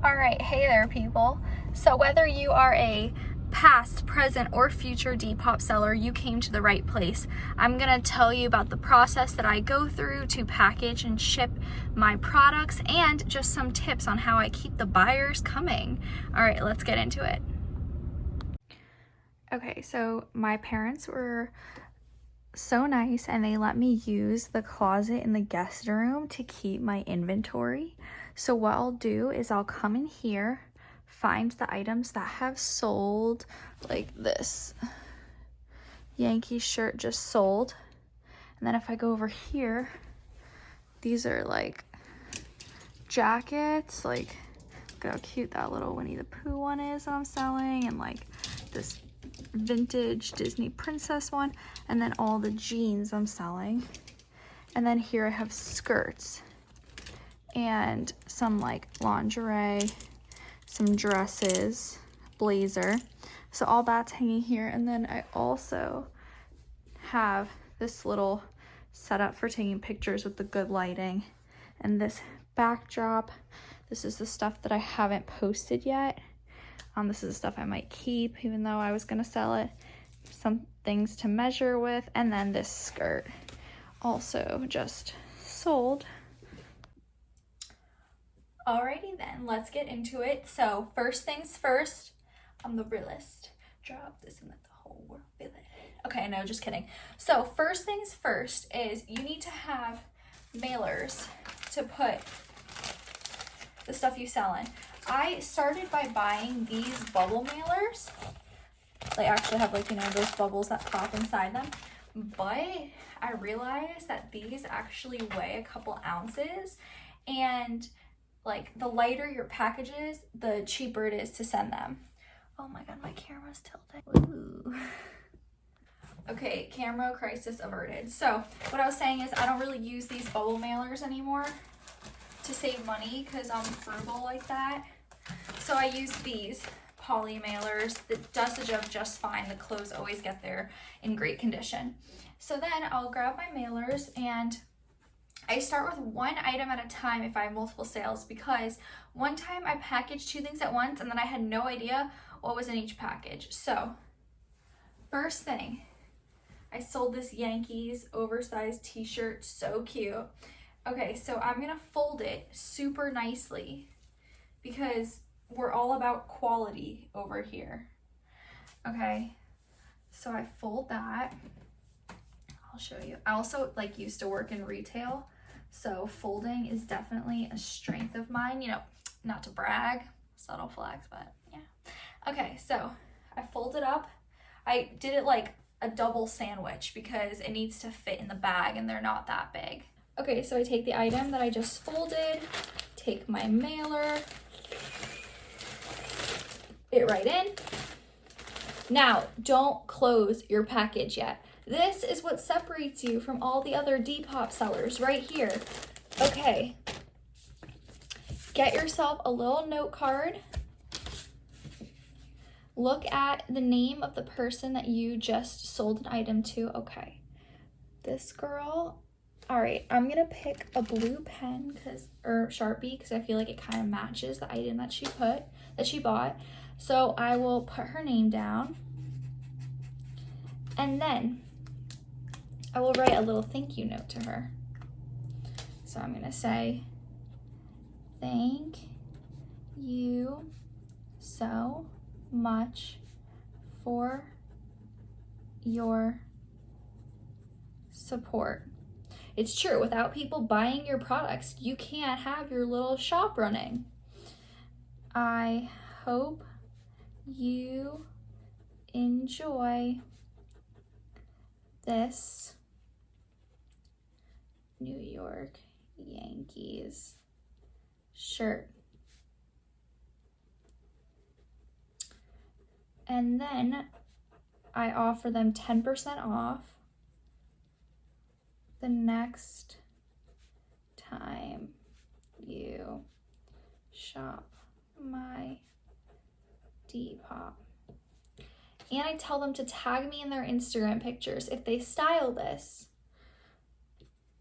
All right, hey there, people. So whether you are a past, present, or future Depop seller, you came to the right place. I'm gonna tell you about the process that I go through to package and ship my products and just some tips on how I keep the buyers coming. All right, let's get into it. Okay, so my parents were so nice and they let me use the closet in the guest room to keep my inventory. So what I'll do is I'll come in here, find the items that have sold, like this Yankee shirt just sold. And then if I go over here, these are like jackets, like look how cute that little Winnie the Pooh one is that I'm selling, and like this vintage Disney princess one, and then all the jeans I'm selling. And then here I have skirts and some like lingerie, some dresses, blazer. So all that's hanging here. And then I also have this little setup for taking pictures with the good lighting and this backdrop. This is the stuff that I haven't posted yet. This is the stuff I might keep even though I was gonna sell it. Some things to measure with, and then this skirt also just sold. Alrighty then, let's get into it. So first things first, I'm the realist. Drop this and let the whole world feel it. Okay, no, just kidding. So first things first is you need to have mailers to put the stuff you sell in. I started by buying these bubble mailers. They actually have like, you know, those bubbles that pop inside them. But I realized that these actually weigh a couple ounces, and like the lighter your package is, the cheaper it is to send them. Oh my god, my camera's tilting. Ooh. Okay, camera crisis averted. So what I was saying is I don't really use these bubble mailers anymore to save money because I'm frugal like that. So I use these poly mailers that does the job just fine. The clothes always get there in great condition. So then I'll grab my mailers and I start with one item at a time if I have multiple sales, because one time I packaged two things at once and then I had no idea what was in each package. So first thing, I sold this Yankees oversized t-shirt, so cute. Okay, so I'm gonna fold it super nicely because we're all about quality over here. Okay, so I fold that. I'll show you. I also like used to work in retail, so folding is definitely a strength of mine. You know, not to brag, subtle flex, but yeah. Okay, so I fold it up. I did it like a double sandwich because it needs to fit in the bag and they're not that big. Okay, so I take the item that I just folded, take my mailer, it right in. Now, don't close your package yet. This is what separates you from all the other Depop sellers right here. Okay, get yourself a little note card. Look at the name of the person that you just sold an item to. Okay, this girl. All right, I'm gonna pick a blue pen or Sharpie because I feel like it kind of matches the item that she bought. So I will put her name down, and then I will write a little thank you note to her. So I'm gonna say, thank you so much for your support. It's true, without people buying your products, you can't have your little shop running. I hope you enjoy this New York Yankees shirt. And then I offer them 10% off the next time you shop my Depop. And I tell them to tag me in their Instagram pictures if they style this.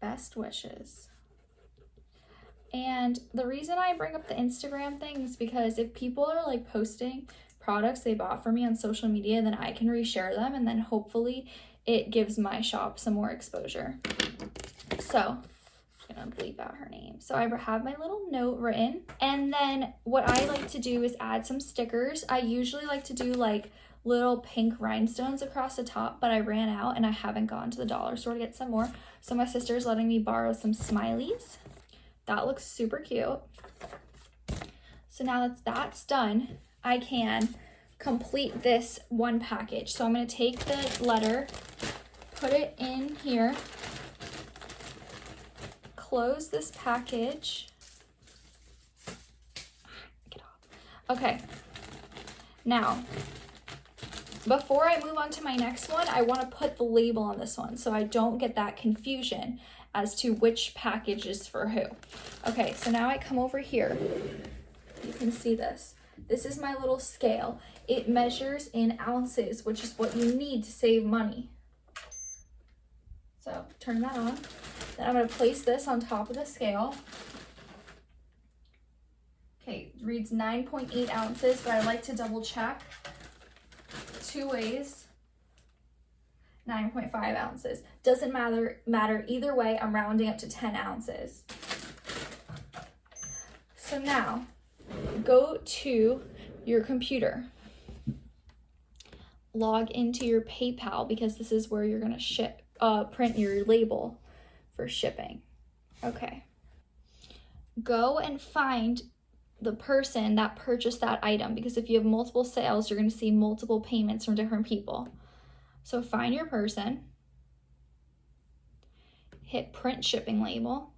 Best wishes. And the reason I bring up the Instagram thing is because if people are like posting products they bought for me on social media, then I can reshare them, and then hopefully it gives my shop some more exposure. So I'm gonna bleep out her name. So I have my little note written, and then what I like to do is add some stickers. I usually like to do like little pink rhinestones across the top, but I ran out and I haven't gone to the dollar store to get some more. So my sister's letting me borrow some smileys. That looks super cute. So now that that's done, I can complete this one package. So I'm going to take the letter, put it in here, close this package. Get off. Okay. Now, before I move on to my next one, I want to put the label on this one so I don't get that confusion as to which package is for who. Okay, so now I come over here. You can see this. This is my little scale. It measures in ounces, which is what you need to save money. So turn that on. Then I'm going to place this on top of the scale. Okay, it reads 9.8 ounces, but I like to double check. 2 ways. 9.5 ounces. Doesn't matter either way. I'm rounding up to 10 ounces. So now go to your computer, log into your PayPal, because this is where you're going to print your label for shipping. Okay. Go and find the person that purchased that item, because if you have multiple sales, you're going to see multiple payments from different people. So find your person, hit print shipping label.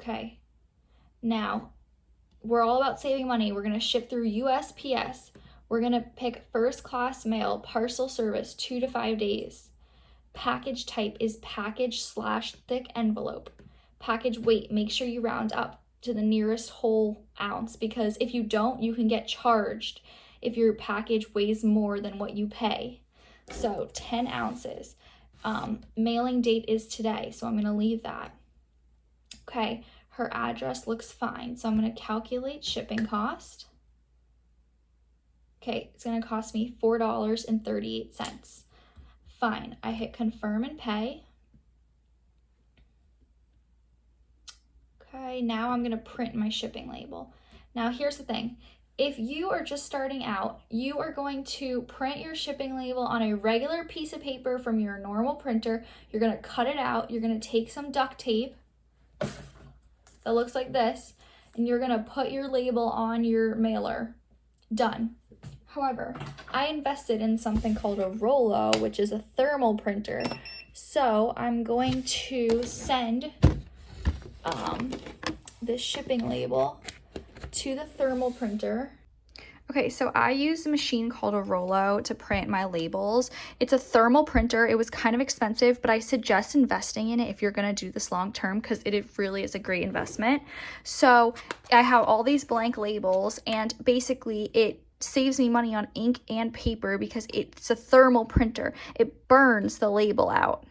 Okay. Now, we're all about saving money. We're going to ship through USPS. We're going to pick first class mail, parcel service, 2 to 5 days. Package type is package/thick envelope. Package weight, make sure you round up to the nearest whole ounce, because if you don't, you can get charged if your package weighs more than what you pay. So 10 ounces. Mailing date is today, so I'm going to leave that. Okay, her address looks fine, so I'm going to calculate shipping cost. Okay, it's going to cost me $4.38. Fine, I hit confirm and pay. Okay, now I'm going to print my shipping label. Now here's the thing. If you are just starting out, you are going to print your shipping label on a regular piece of paper from your normal printer. You're going to cut it out. You're going to take some duct tape that looks like this, and you're going to put your label on your mailer. Done. However, I invested in something called a Rollo, which is a thermal printer. So I'm going to send this shipping label to the thermal printer. Okay, so I use a machine called a Rollo to print my labels. It's a thermal printer. It was kind of expensive, but I suggest investing in it if you're going to do this long term, because it really is a great investment. So I have all these blank labels, and basically it saves me money on ink and paper because it's a thermal printer. It burns the label out.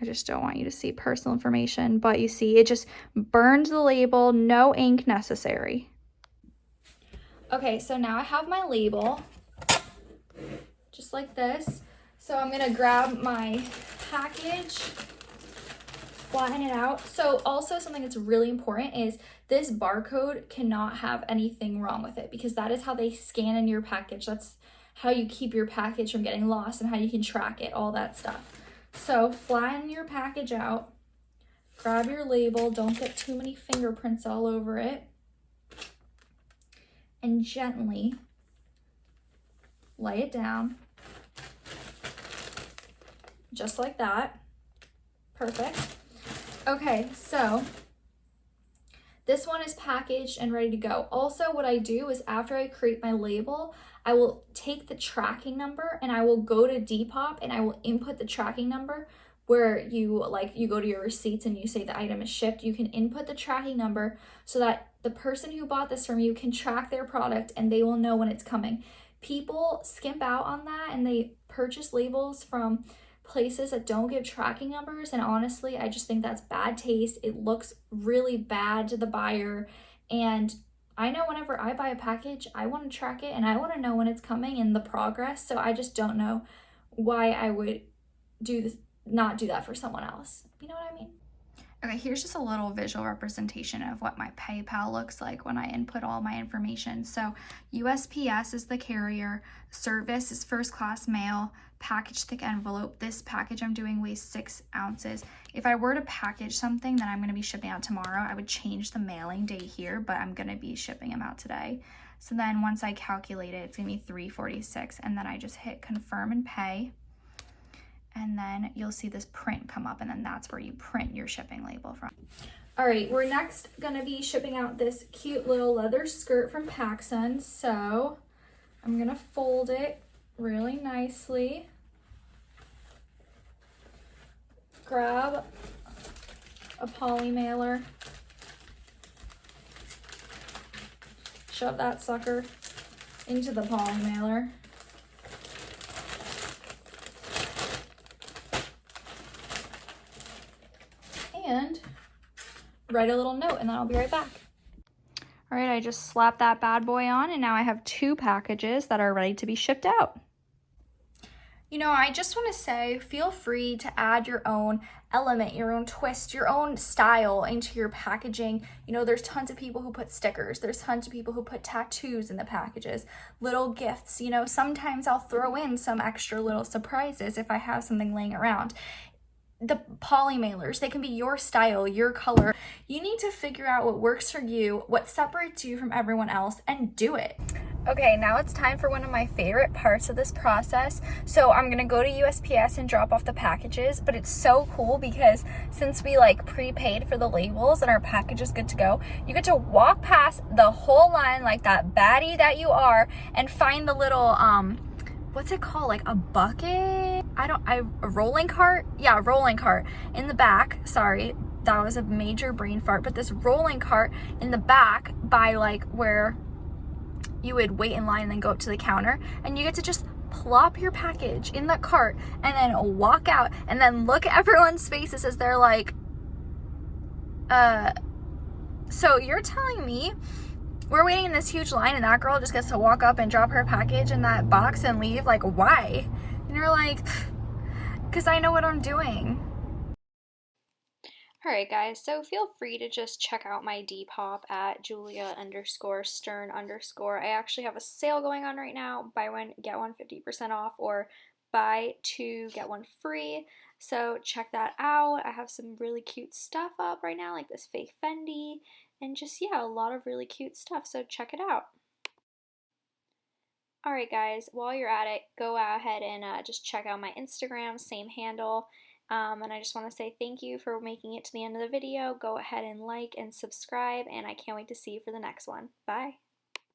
I just don't want you to see personal information, but you see, it just burns the label, no ink necessary. Okay, so now I have my label, just like this. So I'm gonna grab my package, flatten it out. So also something that's really important is this barcode cannot have anything wrong with it, because that is how they scan in your package. That's how you keep your package from getting lost and how you can track it, all that stuff. So flatten your package out, grab your label, don't get too many fingerprints all over it, and gently lay it down, just like that. Perfect. Okay, so this one is packaged and ready to go. Also, what I do is after I create my label, I will take the tracking number and I will go to Depop and I will input the tracking number where you go to your receipts and you say the item is shipped. You can input the tracking number so that the person who bought this from you can track their product and they will know when it's coming. People skimp out on that and they purchase labels from places that don't give tracking numbers, and honestly, I just think that's bad taste. It looks really bad to the buyer, and I know whenever I buy a package, I want to track it and I want to know when it's coming and the progress, so I just don't know why I would do this, not do that for someone else. You know what I mean? Okay, here's just a little visual representation of what my PayPal looks like when I input all my information. So USPS is the carrier, service is first class mail, package thick envelope. This package I'm doing weighs 6 ounces. If I were to package something that I'm gonna be shipping out tomorrow, I would change the mailing date here, but I'm gonna be shipping them out today. So then once I calculate it, it's gonna be $3.46, and then I just hit confirm and pay. And then you'll see this print come up, and then that's where you print your shipping label from. All right, we're next gonna be shipping out this cute little leather skirt from PacSun. So I'm gonna fold it really nicely. Grab a poly mailer. Shove that sucker into the poly mailer. And write a little note, and then I'll be right back. All right, I just slapped that bad boy on, and now I have 2 packages that are ready to be shipped out. You know, I just want to say, feel free to add your own element, your own twist, your own style into your packaging. You know, there's tons of people who put stickers. There's tons of people who put tattoos in the packages, little gifts. You know, sometimes I'll throw in some extra little surprises if I have something laying around. The poly mailers, they can be your style, your color. You need to figure out what works for you, what separates you from everyone else, and do it. Okay, now it's time for one of my favorite parts of this process. So I'm gonna go to USPS and drop off the packages, but it's so cool because since we like prepaid for the labels and our package is good to go, you get to walk past the whole line like that baddie that you are and find the little, what's it called? Like a bucket? A rolling cart? Yeah, rolling cart in the back. Sorry, that was a major brain fart, but this rolling cart in the back by like where you would wait in line and then go up to the counter, and you get to just plop your package in that cart and then walk out and then look at everyone's faces as they're like, so you're telling me we're waiting in this huge line and that girl just gets to walk up and drop her package in that box and leave? Like, why? And you're like, because I know what I'm doing. Alright guys, so feel free to just check out my Depop at Julia_Stern_. I actually have a sale going on right now. Buy one, get one 50% off, or buy 2, get 1 free. So check that out. I have some really cute stuff up right now, like this fake Fendi, and just, yeah, a lot of really cute stuff. So check it out. Alright guys, while you're at it, go ahead and just check out my Instagram, same handle. And I just want to say thank you for making it to the end of the video. Go ahead and like and subscribe, and I can't wait to see you for the next one. Bye!